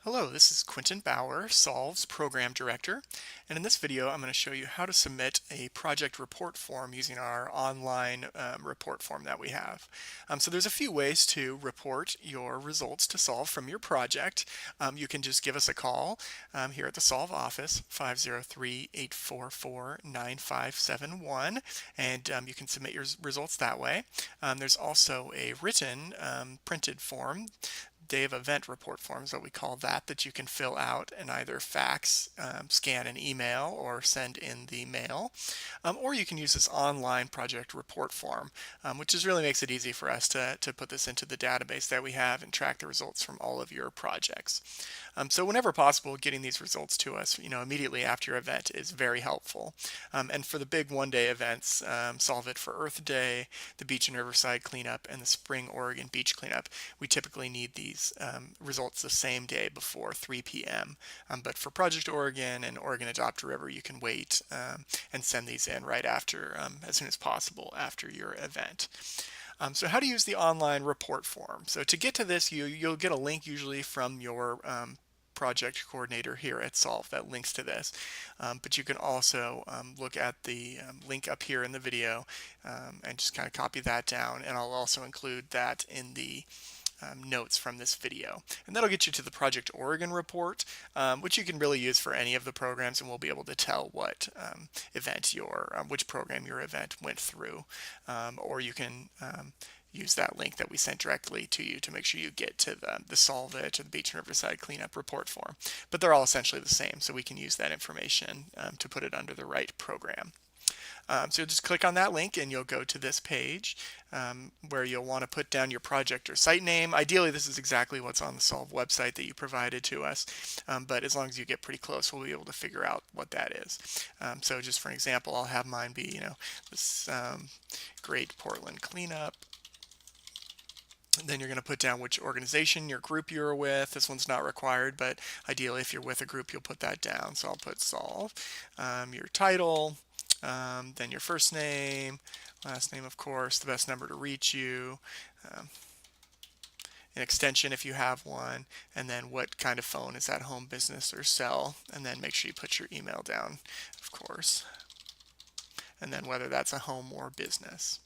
Hello, this is Quentin Bauer, Solve's Program Director, and in this video I'm going to show you how to submit a project report form using our online report form that we have. So there's a few ways to report your results to Solve from your project. You can just give us a call here at the Solve office, 503-844-9571, and you can submit your results that way. There's also a written printed form, day of event report forms, what we call that you can fill out and either fax, scan an email, or send in the mail. Or you can use this online project report form, which just really makes it easy for us to put this into the database that we have and track the results from all of your projects. So whenever possible, getting these results to us, immediately after your event is very helpful. And for the big one-day events, Solve It for Earth Day, the Beach and Riverside Cleanup, and the Spring Oregon Beach Cleanup, we typically need these results the same day before 3 p.m. But for Project Oregon and Oregon Adopt a River, you can wait and send these in right after, as soon as possible after your event. So how to use the online report form. So to get to this, you'll get a link usually from your project coordinator here at Solve that links to this. But you can also look at the link up here in the video and just kind of copy that down, and I'll also include that in the notes from this video. And that'll get you to the Project Oregon report, which you can really use for any of the programs, and we'll be able to tell what which program your event went through. Or you can use that link that we sent directly to you to make sure you get to the Solve It or the Beach and Riverside Cleanup report form. But they're all essentially the same, so we can use that information to put it under the right program. So you'll just click on that link and you'll go to this page where you'll want to put down your project or site name. Ideally, this is exactly what's on the Solve website that you provided to us, but as long as you get pretty close, we'll be able to figure out what that is. So just for an example, I'll have mine be, this Great Portland Cleanup. Then you're going to put down which organization, your group you're with. This one's not required, but ideally if you're with a group, you'll put that down. So I'll put Solve, your title, then your first name, last name, of course, the best number to reach you, an extension if you have one, and then what kind of phone is that, home, business, or cell, and then make sure you put your email down, of course, and then whether that's a home or business.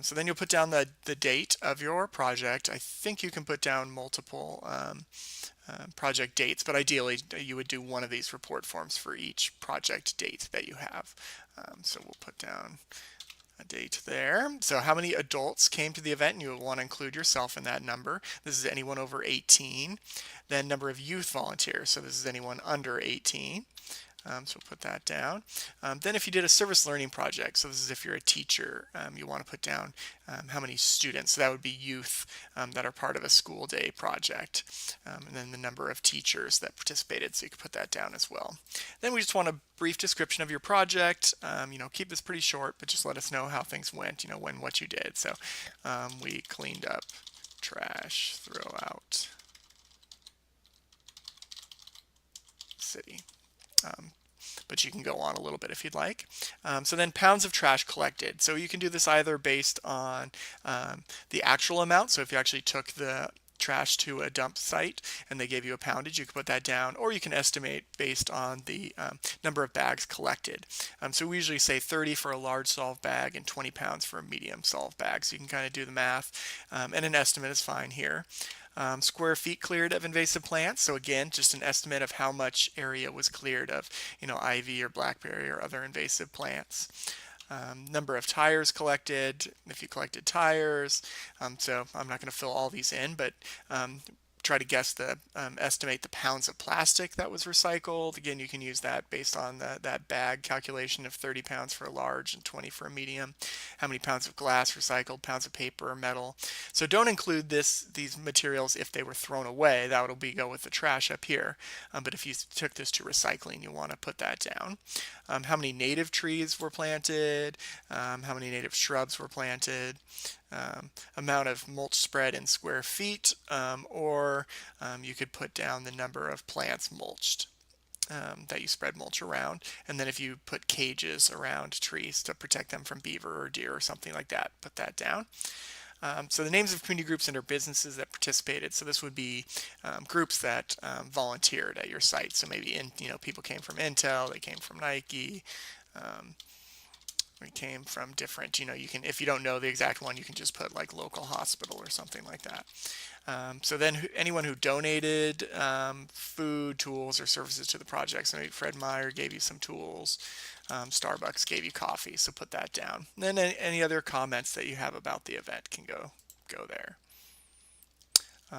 So then you'll put down the date of your project. I think you can put down multiple project dates, but ideally you would do one of these report forms for each project date that you have. So we'll put down a date there. So how many adults came to the event, and you'll want to include yourself in that number. This is anyone over 18. Then number of youth volunteers, so this is anyone under 18. So we'll put that down. Then if you did a service learning project, so this is if you're a teacher, you want to put down how many students. So that would be youth that are part of a school day project. And then the number of teachers that participated, so you could put that down as well. Then we just want a brief description of your project. Keep this pretty short, but just let us know how things went, what you did. So we cleaned up trash throughout city. But you can go on a little bit if you'd like. So then pounds of trash collected. So you can do this either based on the actual amount. So if you actually took the trash to a dump site and they gave you a poundage, you can put that down, or you can estimate based on the number of bags collected. So we usually say 30 for a large Solve bag and 20 pounds for a medium Solve bag. So you can kind of do the math, and an estimate is fine here. Square feet cleared of invasive plants. So again, just an estimate of how much area was cleared of, ivy or blackberry or other invasive plants. Number of tires collected, if you collected tires. So I'm not going to fill all these in, but try to guess estimate the pounds of plastic that was recycled. Again, you can use that based on that bag calculation of 30 pounds for a large and 20 for a medium. How many pounds of glass recycled, pounds of paper or metal. So don't include these materials if they were thrown away. That would go with the trash up here. But if you took this to recycling, you want to put that down. How many native trees were planted, how many native shrubs were planted, amount of mulch spread in square feet, or you could put down the number of plants mulched that you spread mulch around. And then if you put cages around trees to protect them from beaver or deer or something like that, put that down. So the names of community groups under businesses that participated. So this would be groups that volunteered at your site. So maybe people came from Intel, they came from Nike, um, we came from different. You can, if you don't know the exact one, you can just put like local hospital or something like that. So then anyone who donated food, tools, or services to the project. So maybe Fred Meyer gave you some tools. Starbucks gave you coffee, so put that down. And then any other comments that you have about the event can go there.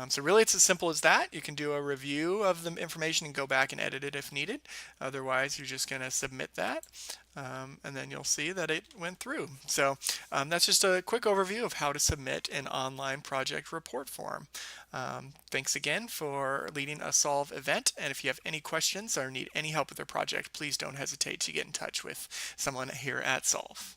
So really it's as simple as that. You can do a review of the information and go back and edit it if needed. Otherwise, you're just going to submit that, and then you'll see that it went through. So that's just a quick overview of how to submit an online project report form. Thanks again for leading a Solve event, and if you have any questions or need any help with your project, please don't hesitate to get in touch with someone here at Solve.